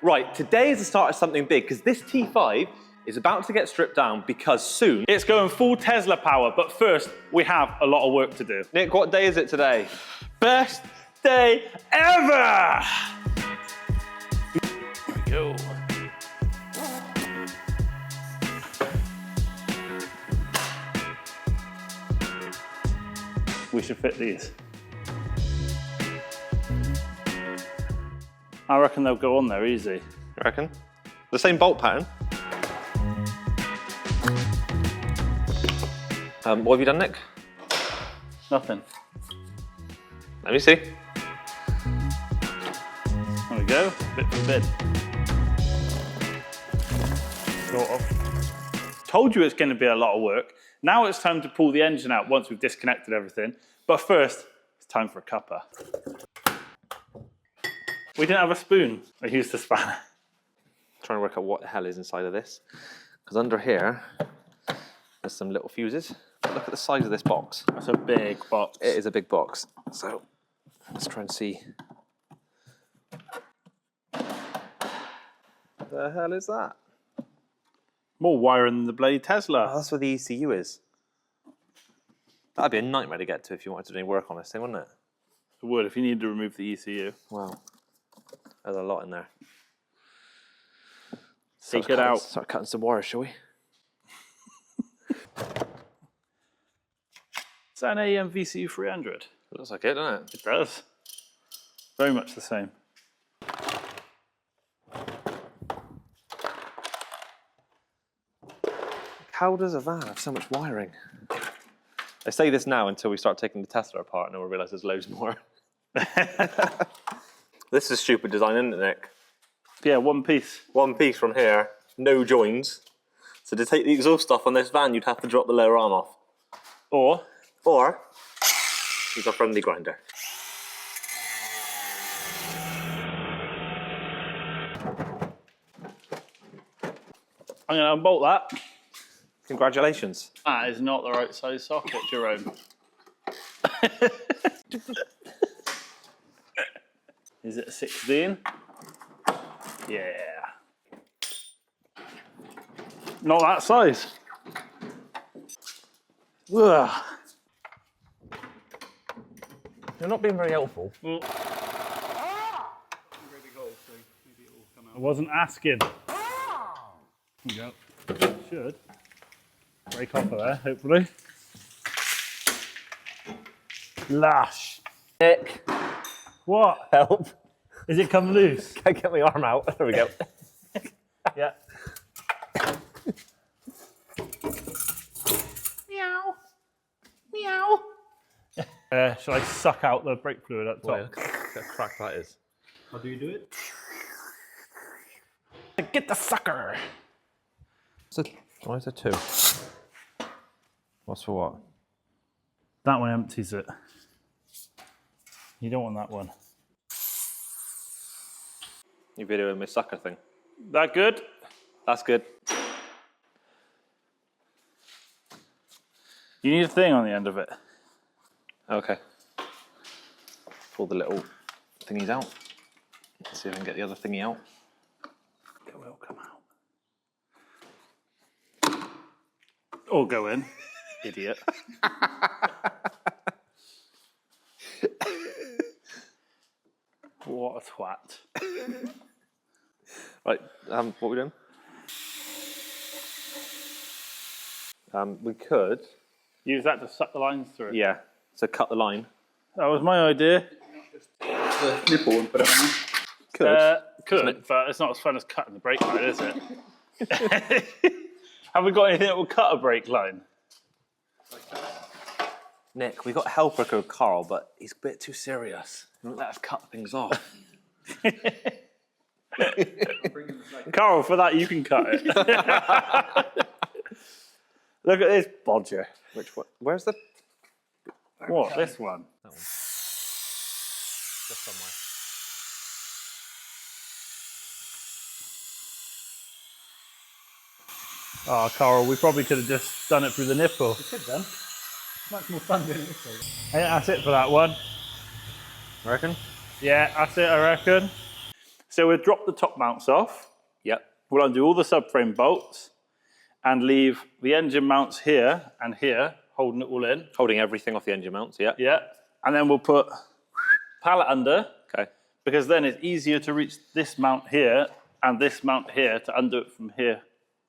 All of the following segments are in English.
Right, today is the start of something big because this T5 is about to get stripped down because soon it's going full Tesla power, but first we have a lot of work to do. Nick, what day is it today? Best day ever! Here we go. We should fit these. I reckon they'll go on there easy. You reckon? The same bolt pattern? What have you done, Nick? Nothing. Let me see. There we go, bit for bit. Sort of. Told you it's going to be a lot of work. Now it's time to pull the engine out once we've disconnected everything. But first, it's time for a cuppa. We didn't have a spoon. I used a spanner. Trying to work out what the hell is inside of this. Because under here, there's some little fuses. Look at the size of this box. That's a big box. It is a big box. So let's try and see. What the hell is that? More wiring than the bloody Tesla. Oh, that's where the ECU is. That'd be a nightmare to get to if you wanted to do any work on this thing, wouldn't it? It would if you needed to remove the ECU. Wow. There's a lot in there. Take it out. Start cutting some wires, shall we? Is that an AMVCU 300? It looks like it, doesn't it? It does. Very much the same. How does a van have so much wiring? I say this now until we start taking the Tesla apart and then we'll realise there's loads more. This is stupid design, isn't it, Nick? Yeah, one piece. One piece from here, no joins. So to take the exhaust stuff on this van, you'd have to drop the lower arm off. Or use a friendly grinder. I'm going to unbolt that. Congratulations. That is not the right size socket, Jerome. Is it a 16? Yeah. Not that size. Ugh. You're not being very helpful. I wasn't asking. There you go. Should break off of there, hopefully. Lash. Nick. What? Help. Is it come loose? Can I get my arm out? There we go. Yeah. Meow. Meow. Shall I suck out the brake fluid up top? Boy, look how crack that is. How do you do it? Get the sucker. Why is there two? What's for what? That one empties it. You don't want that one. You videoing my sucker thing. That good? That's good. You need a thing on the end of it. Okay. Pull the little thingies out. Let's see if I can get the other thingy out. It will come out. Or go in. Idiot. What a twat. Right, what are we doing? We could. Use that to suck the lines through. Yeah, so cut the line. That was my idea. The nipple and put it on Could. Could, but it's not as fun as cutting the brake line, is it? Have we got anything that will cut a brake line? Nick, we got a helper called Carl, but he's a bit too serious. He won't let us cut things off. Carl, for that you can cut it. Look at this bodger. Which one? Where's the... What, this one? That one. Just somewhere. Oh, Carl, we probably could have just done it through the nipple. We could then. Much more fun doing it this way. I think that's it for that one. I reckon? Yeah, that's it, I reckon. So we'll drop the top mounts off. Yep. We'll undo all the subframe bolts and leave the engine mounts here and here, holding it all in. Holding everything off the engine mounts, yeah. Yeah. And then we'll put pallet under. Okay. Because then it's easier to reach this mount here and this mount here to undo it from here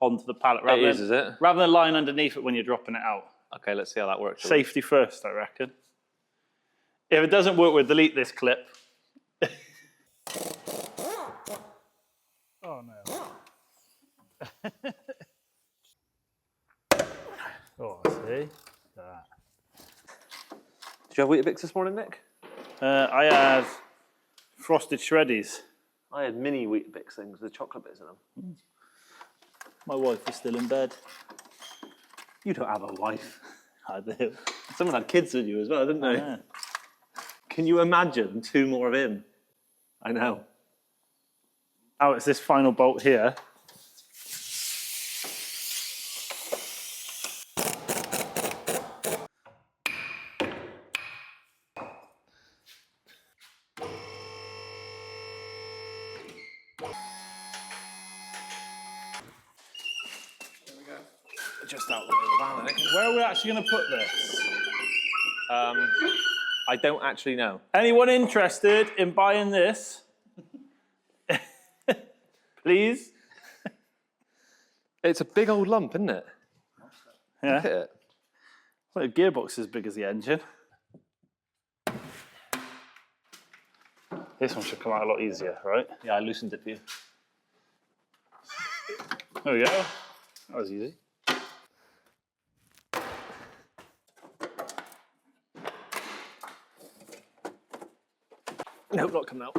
onto the pallet. It is it? Rather than lying underneath it when you're dropping it out. Okay, let's see how that works. Safety first, I reckon. If it doesn't work, we'll delete this clip. Oh no. Oh, see? That. Did you have Weetabix this morning, Nick? I had frosted shreddies. I had mini Weetabix things with chocolate bits in them. My wife is still in bed. You don't have a wife. I do. Someone had kids with you as well, didn't they? Yeah. Can you imagine 2 more of him? I know. Now it's this final bolt here. Just out the way of the van, I think. Where are we actually going to put this? I don't actually know. Anyone interested in buying this? Please? It's a big old lump, isn't it? Yeah. Look at it. Well, the gearbox is as big as the engine. This one should come out a lot easier, right? Yeah, I loosened it for you. There we go. That was easy. Nope, not coming out.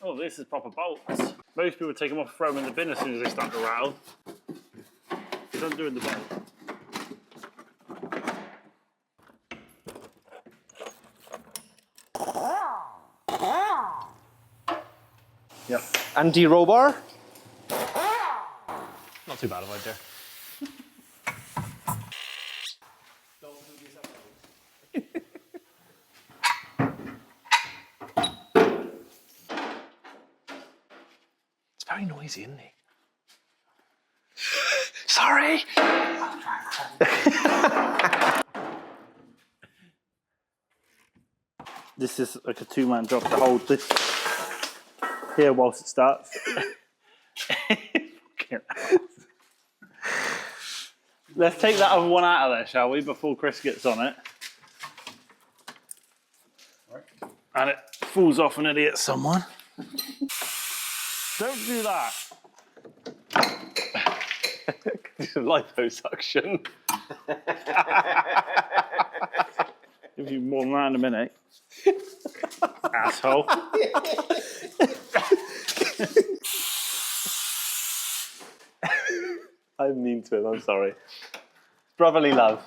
Oh, this is proper bolts. Most people take them off, throw them in the bin as soon as they start to rattle. It's undoing the bolt. Yep. Anti-roll bar? Not too bad of idea. It's very noisy, isn't he? Sorry! This is like a 2-man job to hold this here whilst it starts. Let's take that other one out of there, shall we, before Chris gets on it. And it falls off and it hits someone. Don't do that. Liposuction. Give you more than that in a minute. Asshole. I'm mean to him, I'm sorry. Brotherly love.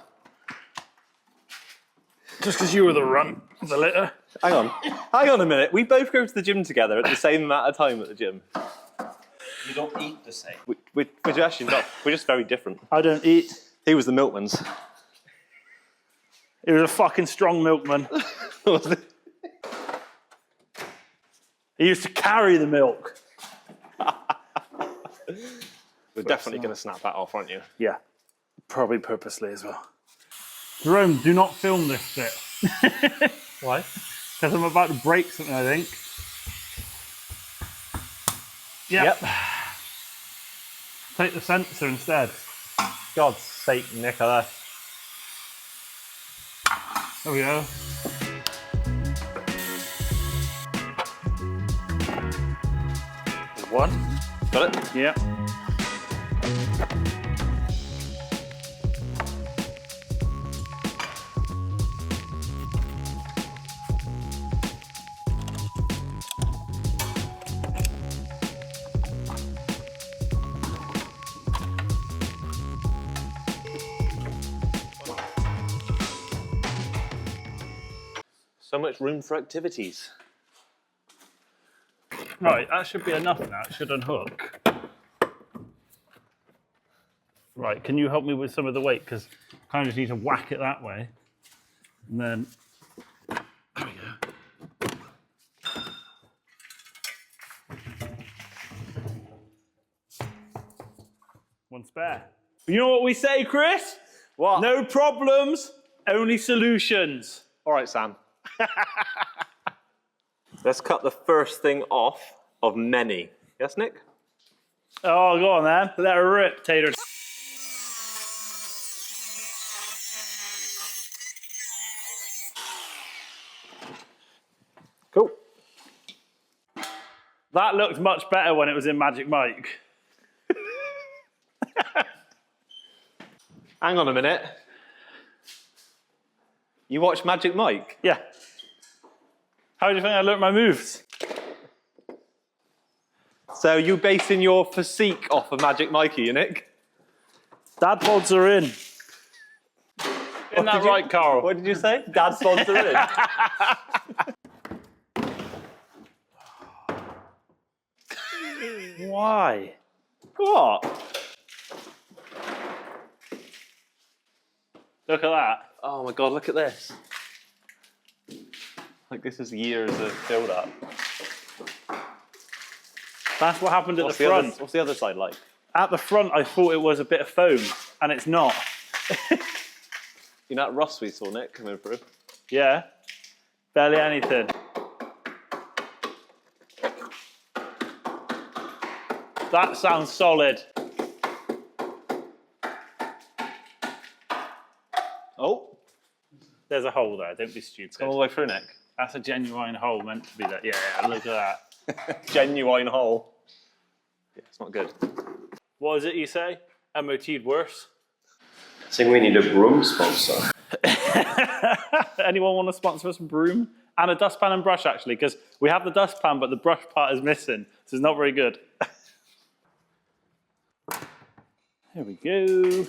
Just because you were the runt of the litter. Hang on a minute. We both go to the gym together at the same amount of time at the gym. You don't eat the same. We're actually not. We're just very different. I don't eat. He was the milkman's. He was a fucking strong milkman. He used to carry the milk. We're definitely going to snap that off, aren't you? Yeah, probably purposely as well. Jerome, do not film this bit. Why? Because I'm about to break something, I think. Yep. Take the sensor instead. God's sake, Nicola. There we go. One. Got it? Yeah. So much room for activities. Right, that should be enough now. It should unhook. Right, can you help me with some of the weight? Because I kind of just need to whack it that way. And then, there we go. One spare. You know what we say, Chris? What? No problems, only solutions. All right, Sam. Let's cut the first thing off of many. Yes, Nick? Oh, go on then. Let her rip, Tater. Cool. That looked much better when it was in Magic Mike. Hang on a minute. You watch Magic Mike? Yeah. How do you think I learnt my moves? So you basing your physique off of Magic Mikey, Nick? Dad bods are in. Isn't that right, Carl? What did you say? Dad's sponsor in. Why? What? Look at that. Oh my God, look at this. Like this is years of build up. That's what happened at the front. What's the other side like? At the front, I thought it was a bit of foam, and it's not. You know that rust we saw, Nick, coming through? Yeah. Barely anything. That sounds solid. Oh. There's a hole there, don't be stupid. Come all the way through, Nick. That's a genuine hole meant to be there. Yeah, look at that. Genuine hole. Yeah, it's not good. What is it you say? MOT'd worse? I think we need a broom sponsor. Anyone want to sponsor us a broom? And a dustpan and brush, actually, because we have the dustpan, but the brush part is missing, so it's not very good. There we go.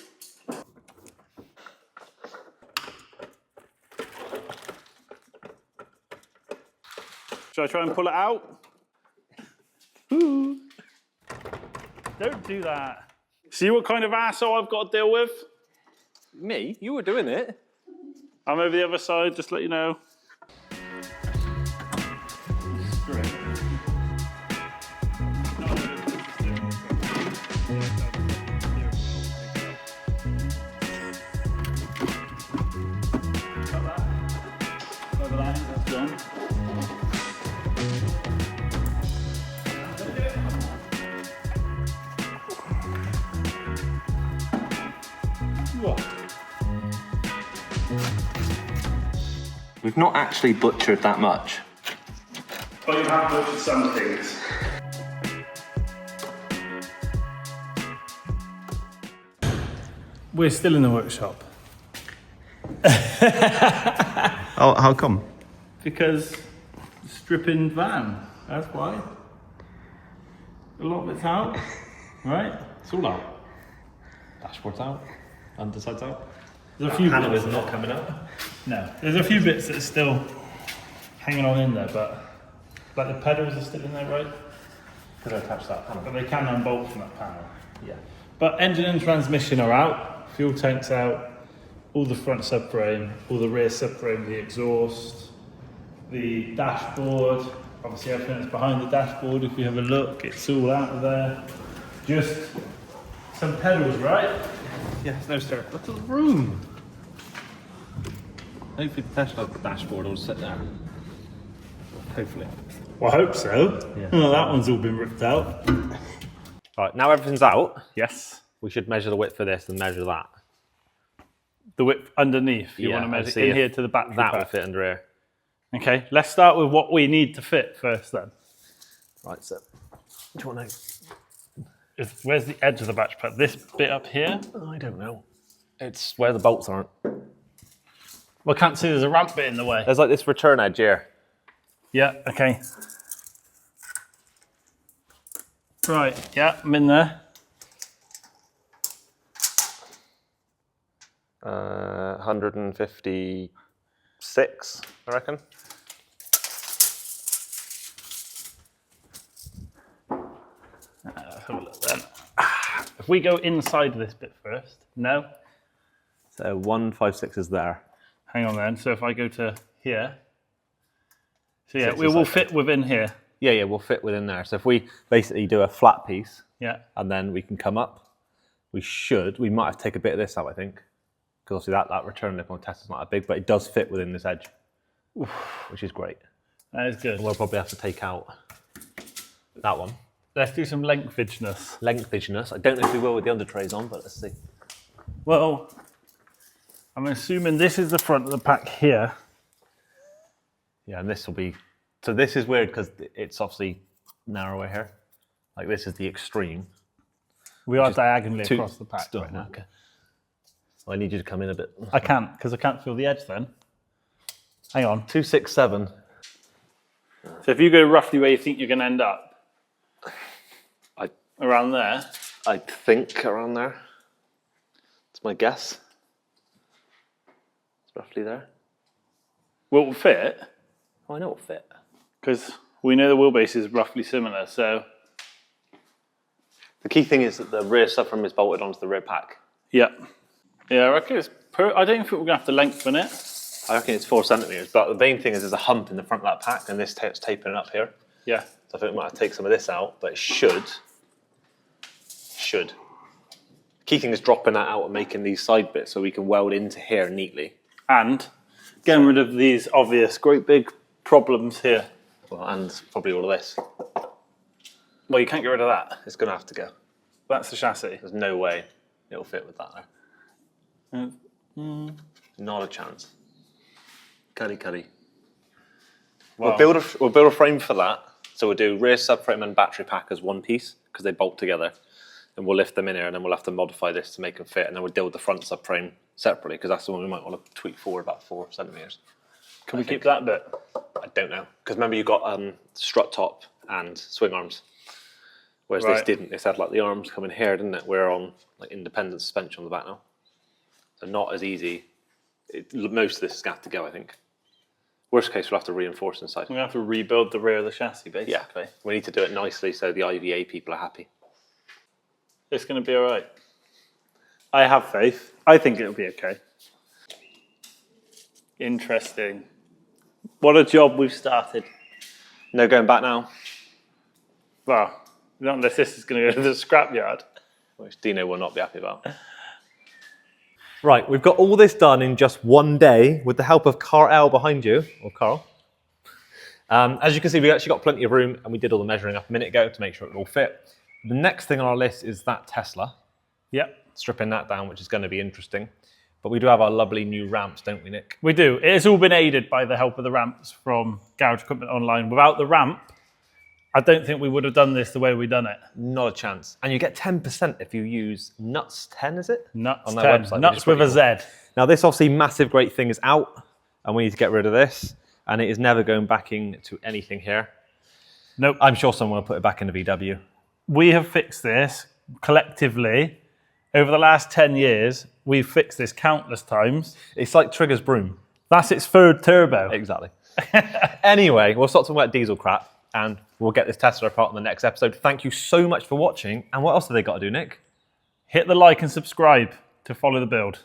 Should I try and pull it out? Ooh. Don't do that. See what kind of asshole I've got to deal with? Me? You were doing it. I'm over the other side, just to let you know. We've not actually butchered that much. But you have looked at some things. We're still in the workshop. Oh, how come? Because stripping van, that's why. A lot of it's out, right? It's all out. Dashboard's out. Underside's out. There's a few Panel bits. is not coming up. No, there's a few bits that are still hanging on in there, but like the pedals are still in there, right? Could I attach that panel? But they can unbolt from that panel. Yeah. But engine and transmission are out, fuel tank's out, all the front subframe, all the rear subframe, the exhaust, the dashboard, obviously everything that's behind the dashboard, if you have a look, it's all out of there. Just some pedals, right? Yes, no sir. Look at the room. Hopefully the Tesla dashboard will sit there. Hopefully. Well, I hope so. Yeah. Oh, that one's all been ripped out. Right, now everything's out. Yes. We should measure the width for this and measure that. The width underneath, you Yeah, want to and measure see in if here to the battery That will pack. fit under here. Okay, let's start with what we need to fit first then. Right, so do you want to? Where's the edge of the battery pack? This bit up here? I don't know. It's where the bolts aren't. Well, I can't see there's a ramp bit in the way. There's like this return edge here. Yeah, okay. Right, yeah, I'm in there. 156, I reckon. Let's have a look then. If we go inside this bit first, no? So 156 is there. Hang on then, so if I go to here. So yeah, Six we will inside fit within here. Yeah, we'll fit within there. So if we basically do a flat piece, Yeah. and then we can come up, we might have to take a bit of this out, I think. Because obviously that return lip on Tesla's not that big, but it does fit within this edge, which is great. That is good. And we'll probably have to take out that one. Let's do some lengthageness. Lengthageness. I don't know if we will with the under trays on, but let's see. Well, I'm assuming this is the front of the pack here. Yeah, and this will be... So this is weird because it's obviously narrower here. Like this is the extreme. We are diagonally across the pack right now. Okay. So I need you to come in a bit. I can't, because I can't feel the edge then. Hang on. 267. So if you go roughly where you think you're going to end up, around there. I think around there. That's my guess. It's roughly there. Will it fit? Oh, I know it'll fit. Because we know the wheelbase is roughly similar, so... The key thing is that the rear subframe is bolted onto the rear pack. Yeah. Yeah, I reckon it's... I don't think we're going to have to lengthen it. I reckon it's 4 centimetres, but the main thing is there's a hump in the front of that pack, and this tape's tapering up here. Yeah. So I think we might have to take some of this out, but it should. The key thing is dropping that out and making these side bits so we can weld into here neatly. And getting rid of these obvious great big problems here. Well, and probably all of this. Well, you can't get rid of that. It's going to have to go. That's the chassis. There's no way it'll fit with that there. Not a chance. Cuddy. Wow. We'll build a frame for that. So we'll do rear subframe and battery pack as one piece because they bolt together. And we'll lift them in here, and then we'll have to modify this to make them fit, and then we'll deal with the front subframe separately because that's the one we might want to tweak forward about 4 centimetres. Can we keep that bit? I don't know because remember you got strut top and swing arms, whereas this didn't. This had like the arms coming here, didn't it? We're on like independent suspension on the back now, so not as easy. Most of this is going to have to go, I think. Worst case, we'll have to reinforce inside. We're going to have to rebuild the rear of the chassis, basically. Yeah, we need to do it nicely so the IVA people are happy. It's going to be all right. I have faith. I think it'll be okay. Interesting. What a job we've started. No going back now. Well, not unless this is going to go to the scrapyard. Which Dino will not be happy about. Right, we've got all this done in just one day with the help of Carl behind you, or Carl. As you can see, we actually got plenty of room and we did all the measuring up a minute ago to make sure it all fit. The next thing on our list is that Tesla. Yep. Stripping that down, which is going to be interesting. But we do have our lovely new ramps, don't we, Nick? We do. It has all been aided by the help of the ramps from Garage Equipment Online. Without the ramp, I don't think we would have done this the way we've done it. Not a chance. And you get 10% if you use Nutz 10, is it? Nutz on 10. their website, Nutz with a Z. Now, this obviously massive great thing is out, and we need to get rid of this. And it is never going back into anything here. Nope. I'm sure someone will put it back into VW. We have fixed this collectively. Over the last 10 years, we've fixed this countless times. It's like Trigger's broom. That's its third turbo. Exactly. Anyway, we'll stop talking about diesel crap, and we'll get this Tesla apart in the next episode. Thank you so much for watching. And what else have they got to do, Nick? Hit the like and subscribe to follow the build.